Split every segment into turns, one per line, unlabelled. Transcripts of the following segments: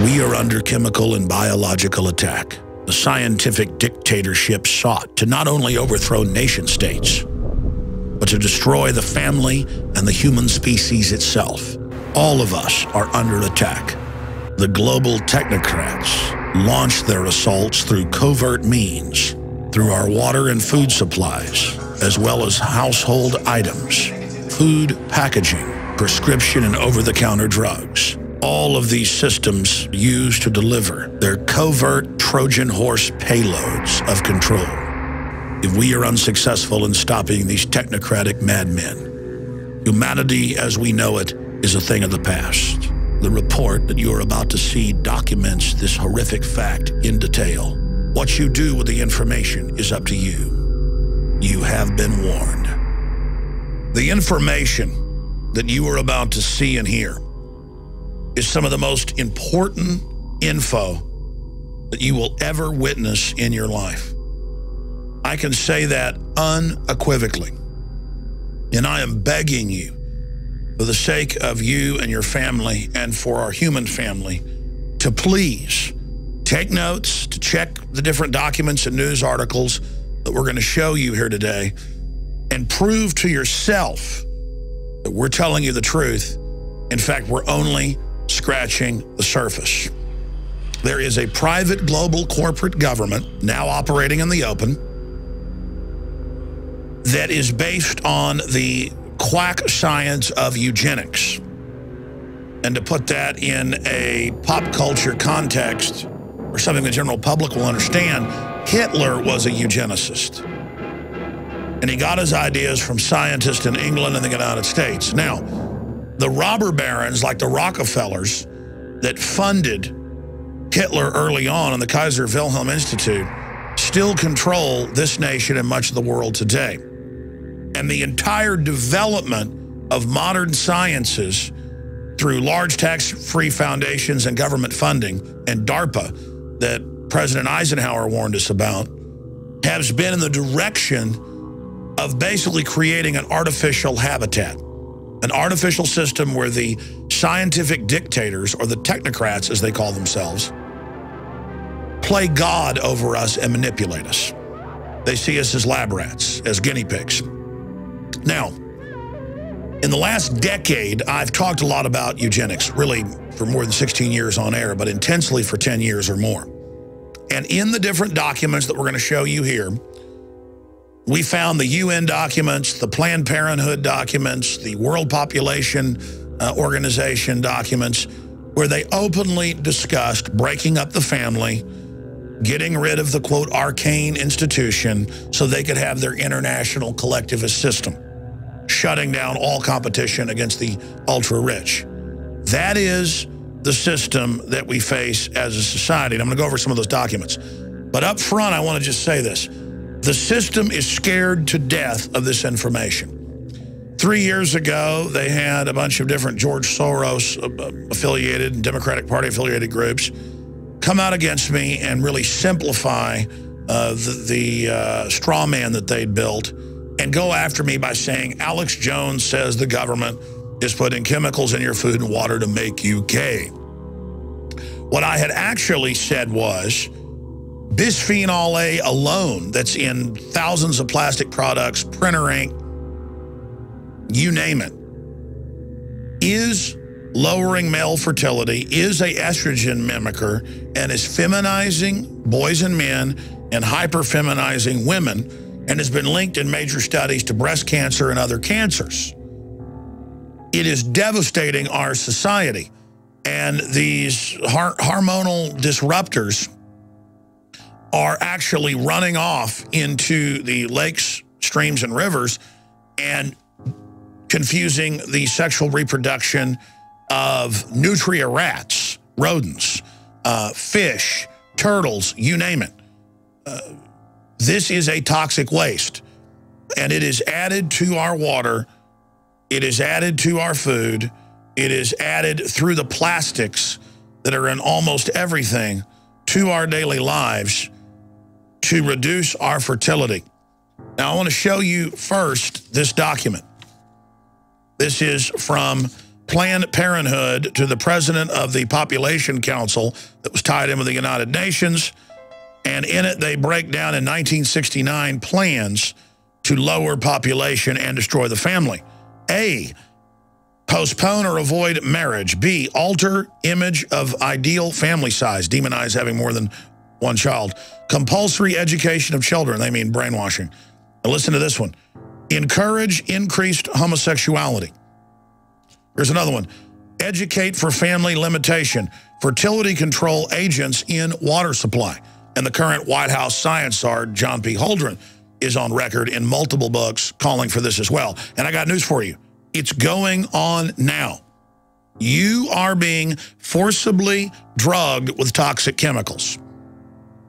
We are under chemical and biological attack. The scientific dictatorship sought to not only overthrow nation-states, but to destroy the family and the human species itself. All of us are under attack. The global technocrats launched their assaults through covert means, through our water and food supplies, as well as household items, food packaging, prescription and over-the-counter drugs. All of these systems used to deliver their covert Trojan horse payloads of control. If we are unsuccessful in stopping these technocratic madmen, humanity as we know it is a thing of the past. The report that you are about to see documents this horrific fact in detail. What you do with the information is up to you. You have been warned. The information that you are about to see and hear is some of the most important info that you will ever witness in your life. I can say that unequivocally. And I am begging you, for the sake of you and your family and for our human family, to please take notes, to check the different documents and news articles that we're going to show you here today, and prove to yourself that we're telling you the truth. In fact, we're only scratching the surface. There is a private global corporate government now operating in the open that is based on the quack science of eugenics. And to put that in a pop culture context, or something the general public will understand, Hitler was a eugenicist. And he got his ideas from scientists in England and the United States. Now, the robber barons like the Rockefellers that funded Hitler early on in the Kaiser Wilhelm Institute still control this nation and much of the world today. And the entire development of modern sciences through large tax-free foundations and government funding and DARPA that President Eisenhower warned us about has been in the direction of basically creating an artificial habitat, an artificial system where the scientific dictators, or the technocrats as they call themselves, play God over us and manipulate us. They see us as lab rats, as guinea pigs. Now, in the last decade, I've talked a lot about eugenics, really for more than 16 years on air, but intensely for 10 years or more. And in the different documents that we're going to show you here, we found the UN documents, the Planned Parenthood documents, the World Population Organization documents, where they openly discussed breaking up the family, getting rid of the, quote, arcane institution so they could have their international collectivist system, shutting down all competition against the ultra-rich. That is the system that we face as a society. And I'm going to go over some of those documents. But up front, I want to just say this. The system is scared to death of this information. 3 years ago, they had a bunch of different George Soros affiliated and Democratic Party affiliated groups come out against me and really simplify the straw man that they'd built and go after me by saying, Alex Jones says the government is putting chemicals in your food and water to make you gay. What I had actually said was, bisphenol A alone, that's in thousands of plastic products, printer ink, you name it, is lowering male fertility, is a estrogen mimicker, and is feminizing boys and men and hyper-feminizing women, and has been linked in major studies to breast cancer and other cancers. It is devastating our society. And these hormonal disruptors are actually running off into the lakes, streams, and rivers and confusing the sexual reproduction of nutria rats, rodents, fish, turtles, you name it. This is a toxic waste, and it is added to our water, it is added to our food, it is added through the plastics that are in almost everything to our daily lives to reduce our fertility. Now, I want to show you first this document. This is from Planned Parenthood to the president of the Population Council that was tied in with the United Nations. And in it, they break down in 1969 plans to lower population and destroy the family. A, postpone or avoid marriage. B, alter image of ideal family size. Demonize having more than one child. Compulsory education of children. They mean brainwashing. Now listen to this one. Encourage increased homosexuality. Here's another one. Educate for family limitation. Fertility control agents in water supply. And the current White House science czar, John P. Holdren, is on record in multiple books calling for this as well. And I got news for you. It's going on now. You are being forcibly drugged with toxic chemicals.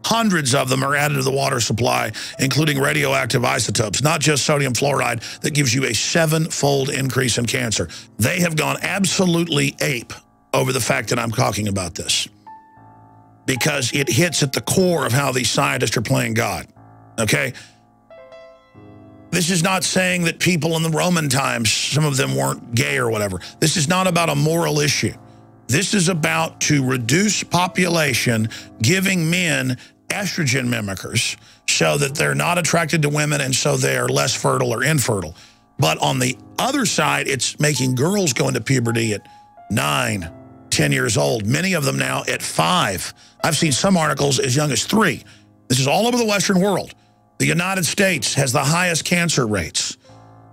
Hundreds of them are added to the water supply, including radioactive isotopes, not just sodium fluoride, that gives you a 7-fold increase in cancer. They have gone absolutely ape over the fact that I'm talking about this, because it hits at the core of how these scientists are playing God, okay? This is not saying that people in the Roman times, some of them weren't gay or whatever. This is not about a moral issue. This is about to reduce population, giving men estrogen mimickers so that they're not attracted to women and so they are less fertile or infertile. But on the other side, it's making girls go into puberty at 9, 10 years old. Many of them now at 5. I've seen some articles as young as 3. This is all over the Western world. The United States has the highest cancer rates,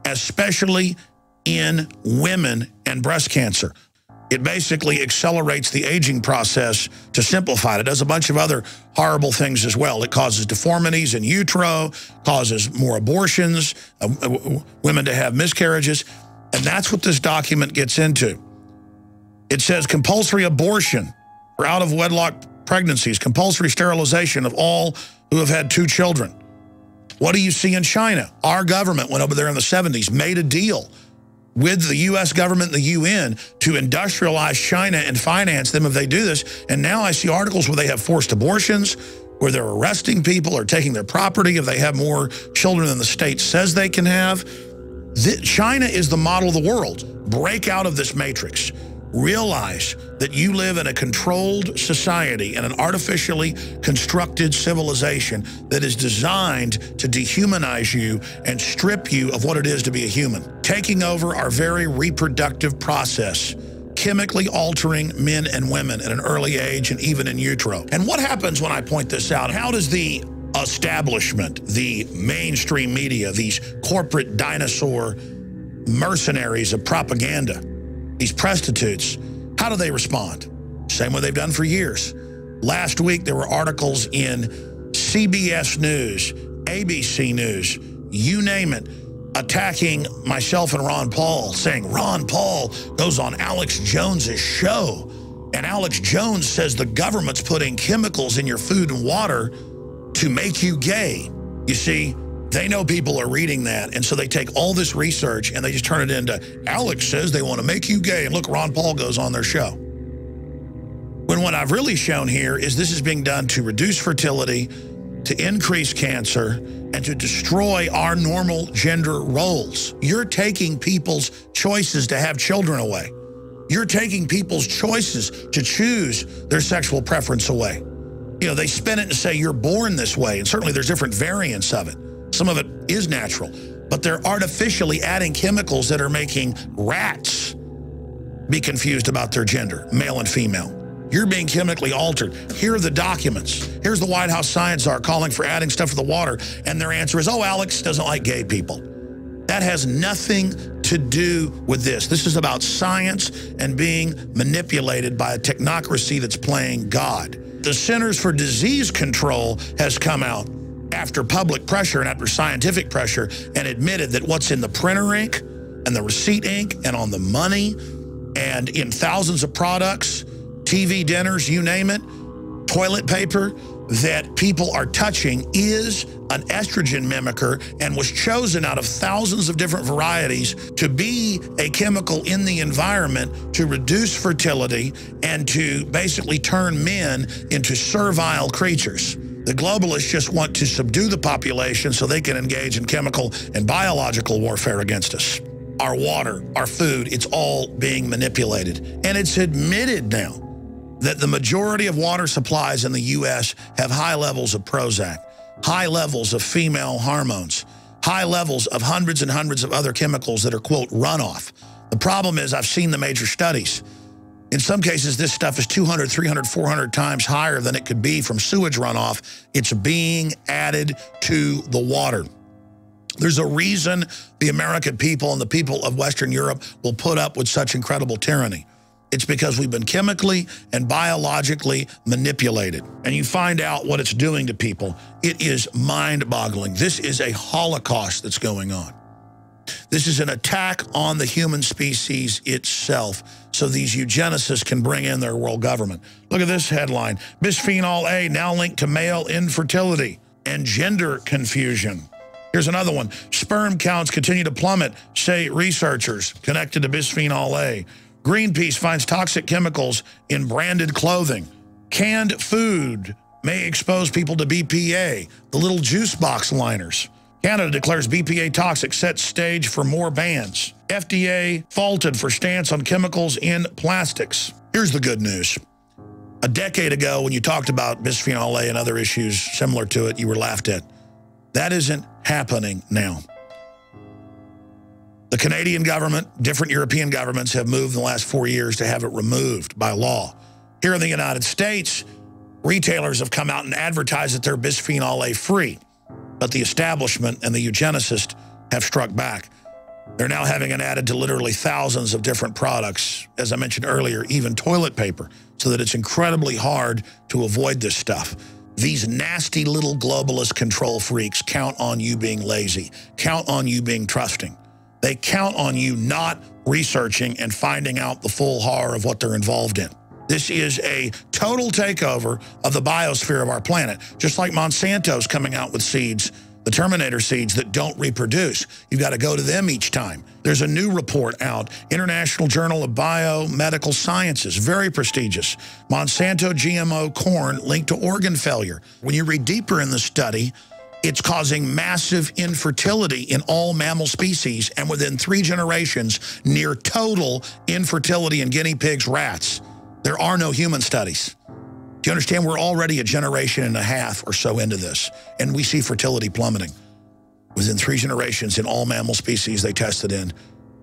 especially in women and breast cancer. It basically accelerates the aging process to simplify it. It does a bunch of other horrible things as well. It causes deformities in utero, causes more abortions, women to have miscarriages. And that's what this document gets into. It says compulsory abortion for out-of-wedlock pregnancies, compulsory sterilization of all who have had 2 children. What do you see in China? Our government went over there in the 70s, made a deal with the U.S. government and the UN to industrialize China and finance them if they do this. And now I see articles where they have forced abortions, where they're arresting people or taking their property if they have more children than the state says they can have. China is the model of the world. Break out of this matrix. Realize that you live in a controlled society and an artificially constructed civilization that is designed to dehumanize you and strip you of what it is to be a human, taking over our very reproductive process, chemically altering men and women at an early age and even in utero. And what happens when I point this out? How does the establishment, the mainstream media, these corporate dinosaur mercenaries of propaganda, these prostitutes, how do they respond? Same way they've done for years. Last week, there were articles in CBS News, ABC News, you name it, attacking myself and Ron Paul, saying Ron Paul goes on Alex Jones's show, and Alex Jones says the government's putting chemicals in your food and water to make you gay. You see, they know people are reading that, and so they take all this research and they just turn it into, Alex says they want to make you gay, and look, Ron Paul goes on their show. When what I've really shown here is this is being done to reduce fertility, to increase cancer, and to destroy our normal gender roles. You're taking people's choices to have children away. You're taking people's choices to choose their sexual preference away. You know, they spin it and say you're born this way, and certainly there's different variants of it. Some of it is natural, but they're artificially adding chemicals that are making rats be confused about their gender, male and female. You're being chemically altered. Here are the documents. Here's the White House science czar calling for adding stuff to the water, and their answer is, oh, Alex doesn't like gay people. That has nothing to do with this. This is about science and being manipulated by a technocracy that's playing God. The Centers for Disease Control has come out after public pressure and after scientific pressure and admitted that what's in the printer ink and the receipt ink and on the money and in thousands of products, TV dinners, you name it, toilet paper, that people are touching is an estrogen mimicker and was chosen out of thousands of different varieties to be a chemical in the environment to reduce fertility and to basically turn men into servile creatures. The globalists just want to subdue the population so they can engage in chemical and biological warfare against us. our water, our food. It's all being manipulated. And it's admitted now that the majority of water supplies in the U.S. have high levels of Prozac, high levels of female hormones, high levels of hundreds and hundreds of other chemicals that are, quote, runoff. The problem is I've seen the major studies. In some cases, this stuff is 200, 300, 400 times higher than it could be from sewage runoff. It's being added to the water. There's a reason the American people and the people of Western Europe will put up with such incredible tyranny. It's because we've been chemically and biologically manipulated. And you find out what it's doing to people. It is mind-boggling. This is a holocaust that's going on. This is an attack on the human species itself, so these eugenicists can bring in their world government. Look at this headline. Bisphenol A now linked to male infertility and gender confusion. Here's another one. Sperm counts continue to plummet, say researchers connected to bisphenol A. Greenpeace finds toxic chemicals in branded clothing. Canned food may expose people to BPA, the little juice box liners. Canada declares BPA toxic, sets stage for more bans. FDA faulted for stance on chemicals in plastics. Here's the good news. A decade ago, when you talked about bisphenol A and other issues similar to it, you were laughed at. That isn't happening now. The Canadian government, different European governments have moved in the last 4 years to have it removed by law. Here in the United States, retailers have come out and advertised that they're bisphenol A free. But the establishment and the eugenicists have struck back. They're now having it added to literally thousands of different products, as I mentioned earlier, even toilet paper, so that it's incredibly hard to avoid this stuff. These nasty little globalist control freaks count on you being lazy, count on you being trusting. They count on you not researching and finding out the full horror of what they're involved in. This is a total takeover of the biosphere of our planet, just like Monsanto's coming out with seeds, the Terminator seeds that don't reproduce. You've got to go to them each time. There's a new report out, International Journal of Biomedical Sciences, very prestigious. Monsanto GMO corn linked to organ failure. When you read deeper in the study, it's causing massive infertility in all mammal species, and within 3 generations, near total infertility in guinea pigs, rats. There are no human studies. Do you understand? We're already a generation and a half or so into this, and we see fertility plummeting. Within 3 generations in all mammal species they tested in,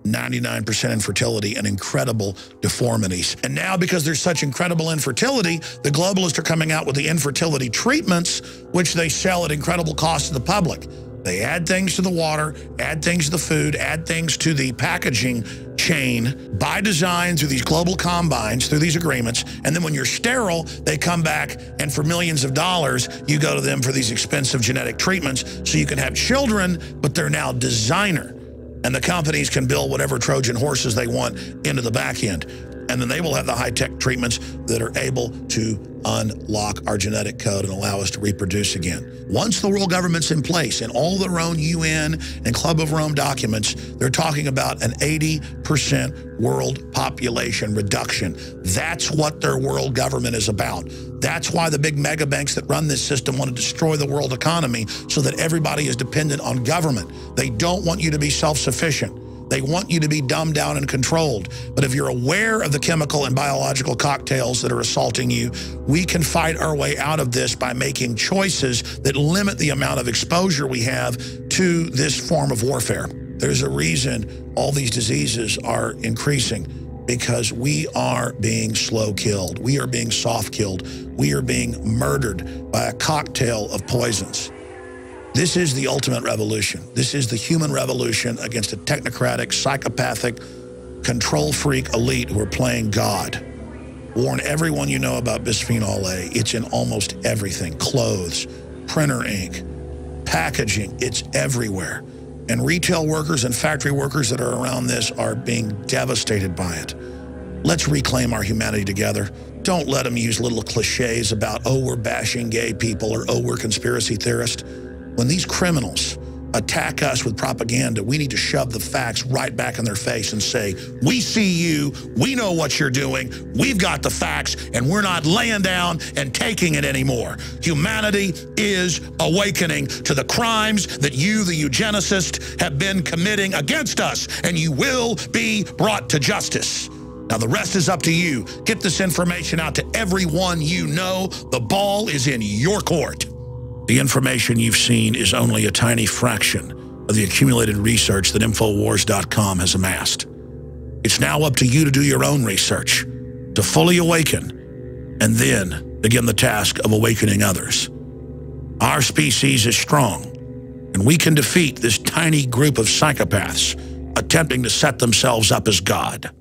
99% infertility and incredible deformities. And now, because there's such incredible infertility, the globalists are coming out with the infertility treatments, which they sell at incredible cost to the public. They add things to the water, add things to the food, add things to the packaging chain by design through these global combines, through these agreements. And then when you're sterile, they come back and for millions of dollars, you go to them for these expensive genetic treatments so you can have children, but they're now designer. And the companies can build whatever Trojan horses they want into the back end. And then they will have the high-tech treatments that are able to unlock our genetic code and allow us to reproduce again. Once the world government's in place, in all their own UN and Club of Rome documents, they're talking about an 80% world population reduction. That's what their world government is about. That's why the big mega banks that run this system want to destroy the world economy so that everybody is dependent on government. They don't want you to be self-sufficient. They want you to be dumbed down and controlled. But if you're aware of the chemical and biological cocktails that are assaulting you, we can fight our way out of this by making choices that limit the amount of exposure we have to this form of warfare. There's a reason all these diseases are increasing, because we are being slow killed. We are being soft killed. We are being murdered by a cocktail of poisons. This is the ultimate revolution. This is the human revolution against a technocratic, psychopathic, control freak elite who are playing God. Warn everyone you know about bisphenol A. It's in almost everything. Clothes, printer ink, packaging. It's everywhere. And retail workers and factory workers that are around this are being devastated by it. Let's reclaim our humanity together. Don't let them use little cliches about, oh, we're bashing gay people, or oh, we're conspiracy theorists. When these criminals attack us with propaganda, we need to shove the facts right back in their face and say, we see you, we know what you're doing, we've got the facts, and we're not laying down and taking it anymore. Humanity is awakening to the crimes that you, the eugenicists, have been committing against us, and you will be brought to justice. Now, the rest is up to you. Get this information out to everyone you know. The ball is in your court. The information you've seen is only a tiny fraction of the accumulated research that Infowars.com has amassed. It's now up to you to do your own research, to fully awaken, and then begin the task of awakening others. Our species is strong, and we can defeat this tiny group of psychopaths attempting to set themselves up as God.